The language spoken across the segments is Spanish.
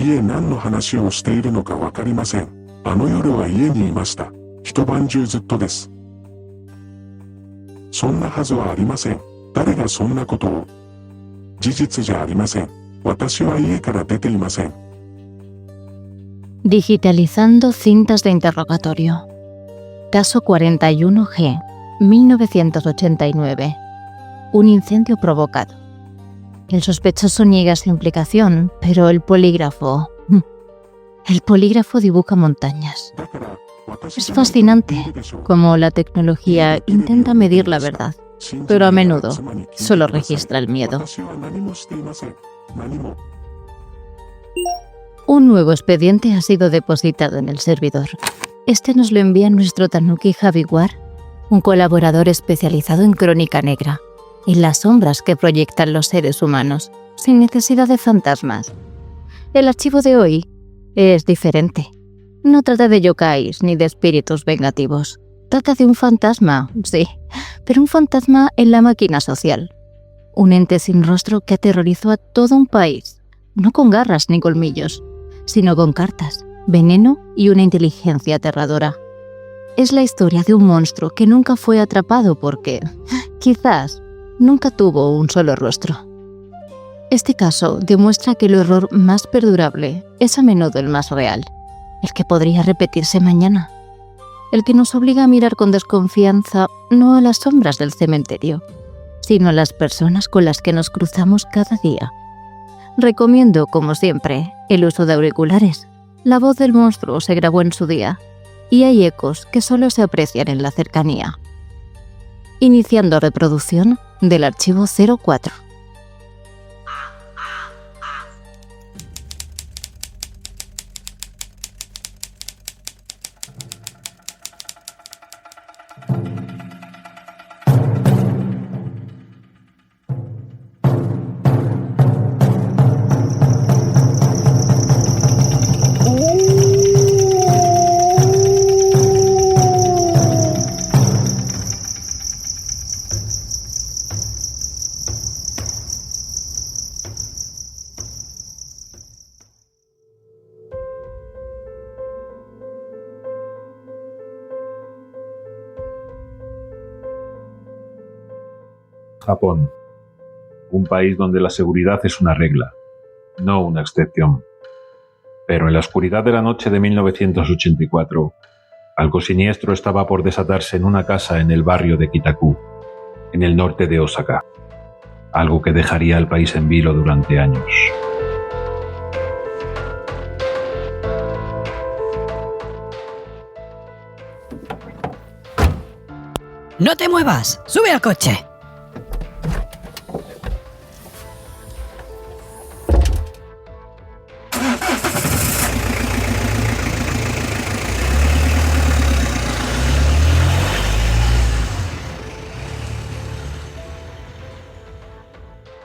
いえ、何の話をしているのかわかりません。あの夜は家にいました。一晩中ずっとです。そんなはずはありません。誰がそんなことを。事実じゃありません。私は家から出ていません。Digitalizando cintas de interrogatorio. Caso 41G, 1989. Un incendio provocado. El sospechoso niega su implicación, pero el polígrafo dibuja montañas. Es fascinante cómo la tecnología intenta medir la verdad, pero a menudo solo registra el miedo. Un nuevo expediente ha sido depositado en el servidor. Este nos lo envía nuestro Tanuki Javiwar, un colaborador especializado en crónica negra, en las sombras que proyectan los seres humanos, sin necesidad de fantasmas. El archivo de hoy es diferente. No trata de yokais ni de espíritus vengativos. Trata de un fantasma, sí, pero un fantasma en la máquina social. Un ente sin rostro que aterrorizó a todo un país, no con garras ni colmillos, sino con cartas, veneno y una inteligencia aterradora. Es la historia de un monstruo que nunca fue atrapado porque, quizás, nunca tuvo un solo rostro. Este caso demuestra que el horror más perdurable es a menudo el más real, el que podría repetirse mañana, el que nos obliga a mirar con desconfianza no a las sombras del cementerio, sino a las personas con las que nos cruzamos cada día. Recomiendo, como siempre, el uso de auriculares. La voz del monstruo se grabó en su día, y hay ecos que solo se aprecian en la cercanía. Iniciando reproducción del archivo 04. Japón, un país donde la seguridad es una regla, no una excepción. Pero en la oscuridad de la noche de 1984, algo siniestro estaba por desatarse en una casa en el barrio de Kitaku, en el norte de Osaka. Algo que dejaría al país en vilo durante años. ¡No te muevas! ¡Sube al coche!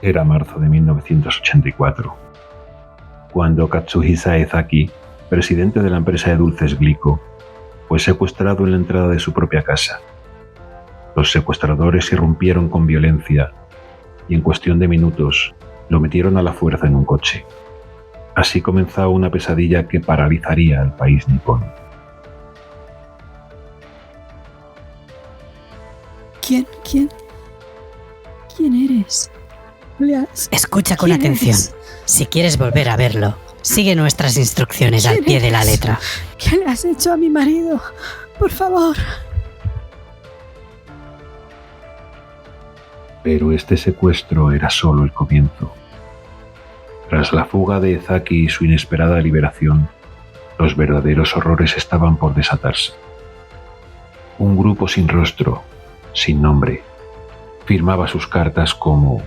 Era marzo de 1984, cuando Katsuhisa Ezaki, presidente de la empresa de dulces Glico, fue secuestrado en la entrada de su propia casa. Los secuestradores irrumpieron con violencia y en cuestión de minutos lo metieron a la fuerza en un coche. Así comenzó una pesadilla que paralizaría al país nipón. ¿Quién eres? Escucha con atención. Si quieres volver a verlo, sigue nuestras instrucciones al pie de la letra. ¿Qué le has hecho a mi marido? Por favor. Pero este secuestro era solo el comienzo. Tras la fuga de Ezaki y su inesperada liberación, los verdaderos horrores estaban por desatarse. Un grupo sin rostro, sin nombre, firmaba sus cartas como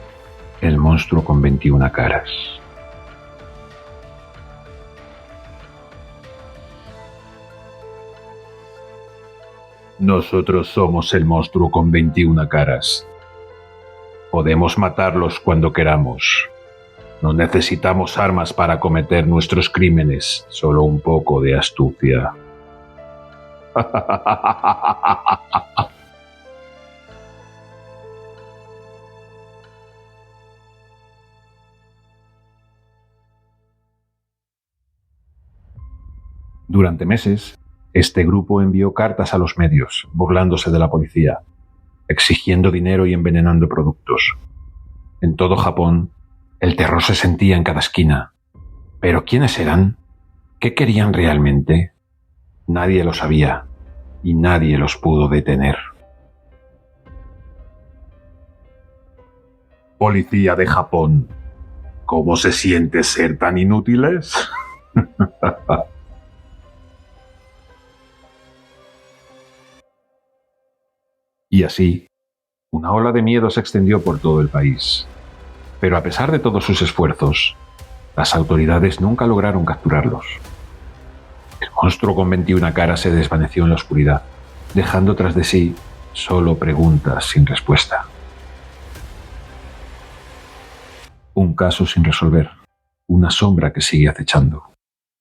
el monstruo con 21 caras. Nosotros somos el monstruo con 21 caras. Podemos matarlos cuando queramos. No necesitamos armas para cometer nuestros crímenes, solo un poco de astucia. Durante meses, este grupo envió cartas a los medios, burlándose de la policía, exigiendo dinero y envenenando productos. En todo Japón, el terror se sentía en cada esquina. ¿Pero quiénes eran? ¿Qué querían realmente? Nadie lo sabía y nadie los pudo detener. Policía de Japón, ¿cómo se siente ser tan inútiles? Y así, una ola de miedo se extendió por todo el país. Pero a pesar de todos sus esfuerzos, las autoridades nunca lograron capturarlos. El monstruo con 21 caras se desvaneció en la oscuridad, dejando tras de sí solo preguntas sin respuesta. Un caso sin resolver, una sombra que sigue acechando.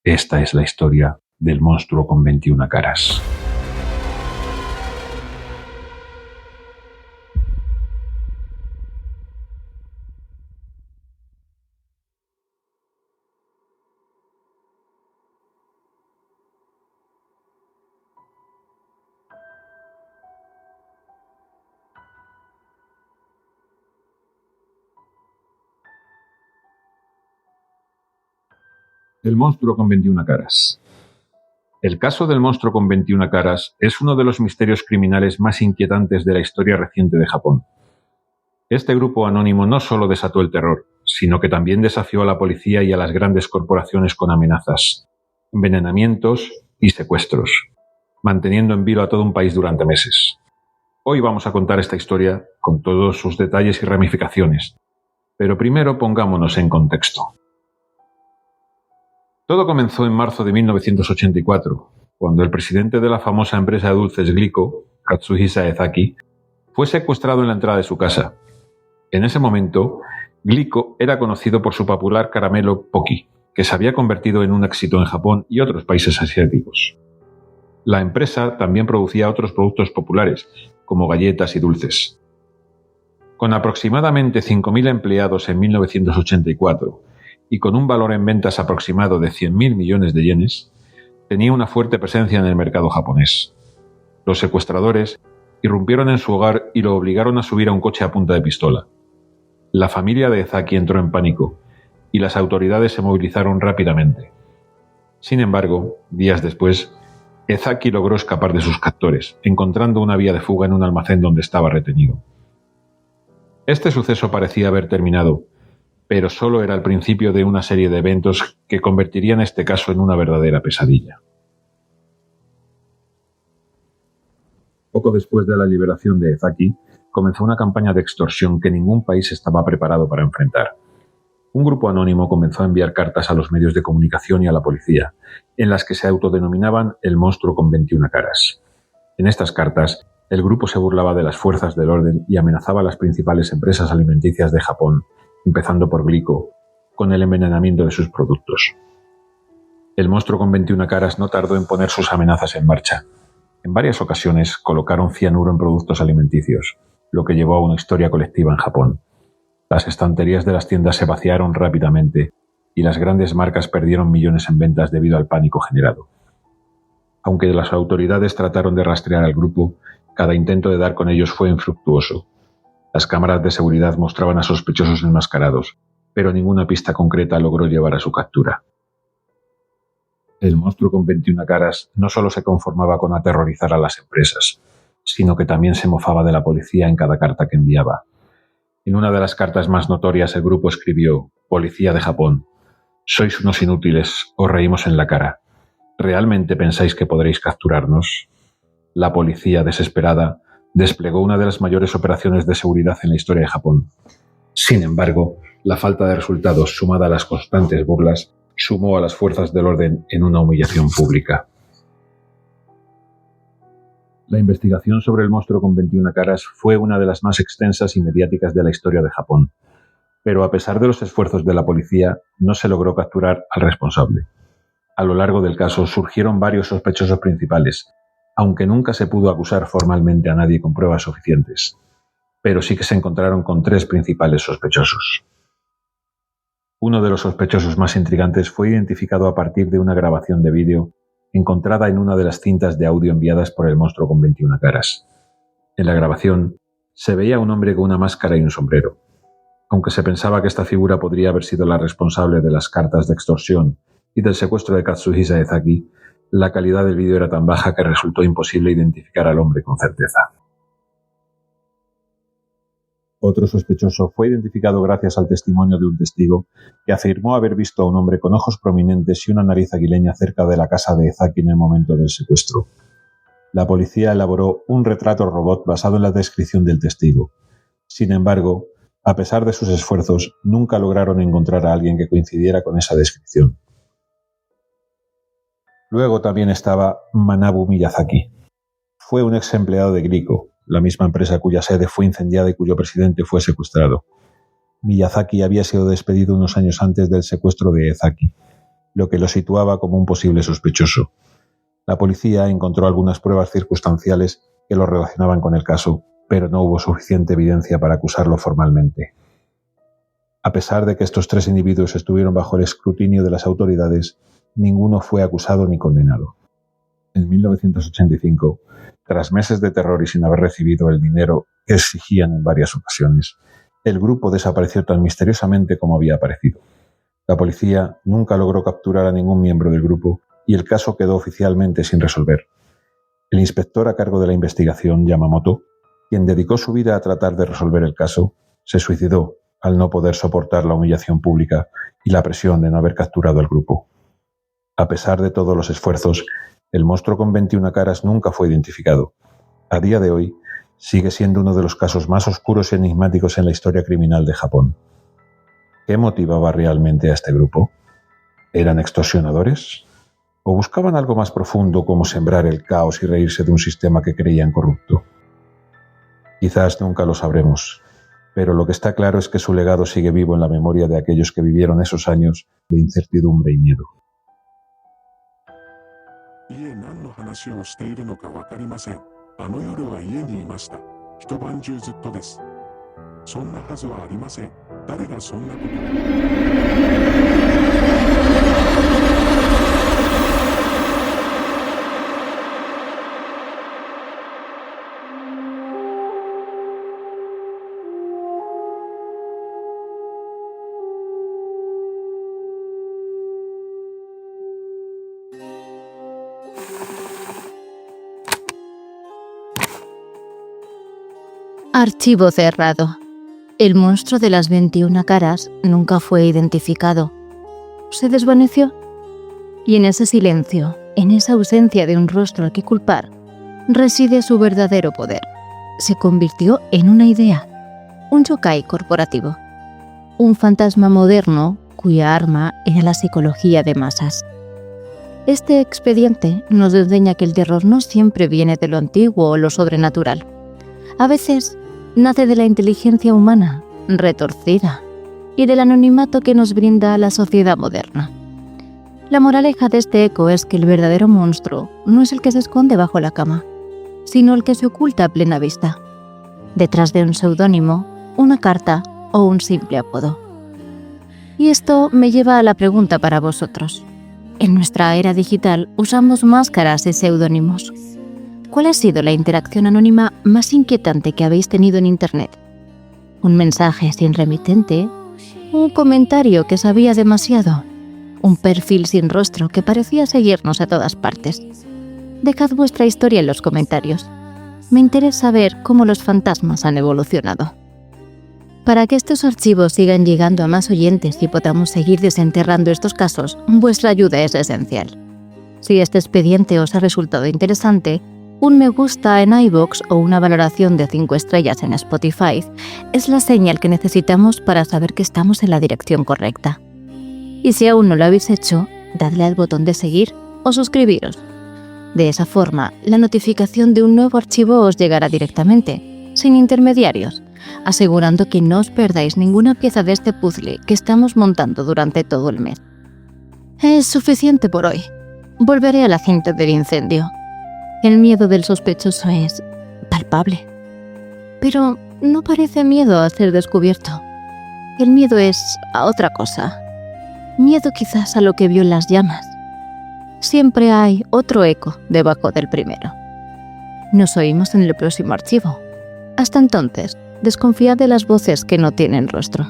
Esta es la historia del monstruo con 21 caras. El monstruo con 21 caras. El caso del monstruo con 21 caras es uno de los misterios criminales más inquietantes de la historia reciente de Japón. Este grupo anónimo no solo desató el terror, sino que también desafió a la policía y a las grandes corporaciones con amenazas, envenenamientos y secuestros, manteniendo en vilo a todo un país durante meses. Hoy vamos a contar esta historia con todos sus detalles y ramificaciones, pero primero pongámonos en contexto. Todo comenzó en marzo de 1984, cuando el presidente de la famosa empresa de dulces Glico, Katsuhisa Ezaki, fue secuestrado en la entrada de su casa. En ese momento, Glico era conocido por su popular caramelo Pocky, que se había convertido en un éxito en Japón y otros países asiáticos. La empresa también producía otros productos populares, como galletas y dulces. Con aproximadamente 5.000 empleados en 1984, y con un valor en ventas aproximado de 100.000 millones de yenes, tenía una fuerte presencia en el mercado japonés. Los secuestradores irrumpieron en su hogar y lo obligaron a subir a un coche a punta de pistola. La familia de Ezaki entró en pánico y las autoridades se movilizaron rápidamente. Sin embargo, días después, Ezaki logró escapar de sus captores, encontrando una vía de fuga en un almacén donde estaba retenido. Este suceso parecía haber terminado, pero solo era el principio de una serie de eventos que convertirían este caso en una verdadera pesadilla. Poco después de la liberación de Ezaki, comenzó una campaña de extorsión que ningún país estaba preparado para enfrentar. Un grupo anónimo comenzó a enviar cartas a los medios de comunicación y a la policía, en las que se autodenominaban el monstruo con 21 caras. En estas cartas, el grupo se burlaba de las fuerzas del orden y amenazaba a las principales empresas alimenticias de Japón, empezando por Glico, con el envenenamiento de sus productos. El monstruo con 21 caras no tardó en poner sus amenazas en marcha. En varias ocasiones colocaron cianuro en productos alimenticios, lo que llevó a una histeria colectiva en Japón. Las estanterías de las tiendas se vaciaron rápidamente y las grandes marcas perdieron millones en ventas debido al pánico generado. Aunque las autoridades trataron de rastrear al grupo, cada intento de dar con ellos fue infructuoso. Las cámaras de seguridad mostraban a sospechosos enmascarados, pero ninguna pista concreta logró llevar a su captura. El monstruo con 21 caras no solo se conformaba con aterrorizar a las empresas, sino que también se mofaba de la policía en cada carta que enviaba. En una de las cartas más notorias, el grupo escribió: «Policía de Japón, sois unos inútiles, os reímos en la cara. ¿Realmente pensáis que podréis capturarnos?» La policía, desesperada, desplegó una de las mayores operaciones de seguridad en la historia de Japón. Sin embargo, la falta de resultados, sumada a las constantes burlas, sumó a las fuerzas del orden en una humillación pública. La investigación sobre el monstruo con 21 caras fue una de las más extensas y mediáticas de la historia de Japón, pero a pesar de los esfuerzos de la policía, no se logró capturar al responsable. A lo largo del caso surgieron varios sospechosos principales, aunque nunca se pudo acusar formalmente a nadie con pruebas suficientes, pero sí que se encontraron con 3 principales sospechosos. Uno de los sospechosos más intrigantes fue identificado a partir de una grabación de vídeo encontrada en una de las cintas de audio enviadas por el monstruo con 21 caras. En la grabación se veía a un hombre con una máscara y un sombrero. Aunque se pensaba que esta figura podría haber sido la responsable de las cartas de extorsión y del secuestro de Katsuhisa Ezaki, la calidad del vídeo era tan baja que resultó imposible identificar al hombre con certeza. Otro sospechoso fue identificado gracias al testimonio de un testigo que afirmó haber visto a un hombre con ojos prominentes y una nariz aguileña cerca de la casa de Ezaki en el momento del secuestro. La policía elaboró un retrato robot basado en la descripción del testigo. Sin embargo, a pesar de sus esfuerzos, nunca lograron encontrar a alguien que coincidiera con esa descripción. Luego también estaba Manabu Miyazaki. Fue un ex empleado de Glico, la misma empresa cuya sede fue incendiada y cuyo presidente fue secuestrado. Miyazaki había sido despedido unos años antes del secuestro de Ezaki, lo que lo situaba como un posible sospechoso. La policía encontró algunas pruebas circunstanciales que lo relacionaban con el caso, pero no hubo suficiente evidencia para acusarlo formalmente. A pesar de que estos 3 individuos estuvieron bajo el escrutinio de las autoridades, ninguno fue acusado ni condenado. En 1985, tras meses de terror y sin haber recibido el dinero que exigían en varias ocasiones, el grupo desapareció tan misteriosamente como había aparecido. La policía nunca logró capturar a ningún miembro del grupo y el caso quedó oficialmente sin resolver. El inspector a cargo de la investigación, Yamamoto, quien dedicó su vida a tratar de resolver el caso, se suicidó al no poder soportar la humillación pública y la presión de no haber capturado al grupo. A pesar de todos los esfuerzos, el monstruo con 21 caras nunca fue identificado. A día de hoy, sigue siendo uno de los casos más oscuros y enigmáticos en la historia criminal de Japón. ¿Qué motivaba realmente a este grupo? ¿Eran extorsionadores? ¿O buscaban algo más profundo como sembrar el caos y reírse de un sistema que creían corrupto? Quizás nunca lo sabremos, pero lo que está claro es que su legado sigue vivo en la memoria de aquellos que vivieron esos años de incertidumbre y miedo. 家何の話をしているのかわかりません。あの夜は家にいました。一晩中ずっとです。そんなはずはありません。誰がそんなことを。Archivo cerrado. El monstruo de las 21 caras nunca fue identificado. Se desvaneció. Y en ese silencio, en esa ausencia de un rostro al que culpar, reside su verdadero poder. Se convirtió en una idea, un yokai corporativo, un fantasma moderno cuya arma era la psicología de masas. Este expediente nos enseña que el terror no siempre viene de lo antiguo o lo sobrenatural. A veces nace de la inteligencia humana, retorcida, y del anonimato que nos brinda la sociedad moderna. La moraleja de este eco es que el verdadero monstruo no es el que se esconde bajo la cama, sino el que se oculta a plena vista, detrás de un seudónimo, una carta o un simple apodo. Y esto me lleva a la pregunta para vosotros. En nuestra era digital usamos máscaras y seudónimos. ¿Cuál ha sido la interacción anónima más inquietante que habéis tenido en Internet? ¿Un mensaje sin remitente? ¿Un comentario que sabía demasiado? ¿Un perfil sin rostro que parecía seguirnos a todas partes? Dejad vuestra historia en los comentarios. Me interesa ver cómo los fantasmas han evolucionado. Para que estos archivos sigan llegando a más oyentes y podamos seguir desenterrando estos casos, vuestra ayuda es esencial. Si este expediente os ha resultado interesante, un me gusta en iVoox o una valoración de 5 estrellas en Spotify es la señal que necesitamos para saber que estamos en la dirección correcta. Y si aún no lo habéis hecho, dadle al botón de seguir o suscribiros. De esa forma, la notificación de un nuevo archivo os llegará directamente, sin intermediarios, asegurando que no os perdáis ninguna pieza de este puzzle que estamos montando durante todo el mes. Es suficiente por hoy. Volveré a la cinta del incendio. El miedo del sospechoso es palpable. Pero no parece miedo a ser descubierto. El miedo es a otra cosa. Miedo quizás a lo que vio en las llamas. siempre hay otro eco debajo del primero. Nos oímos en el próximo archivo. Hasta entonces, desconfiad de las voces que no tienen rostro.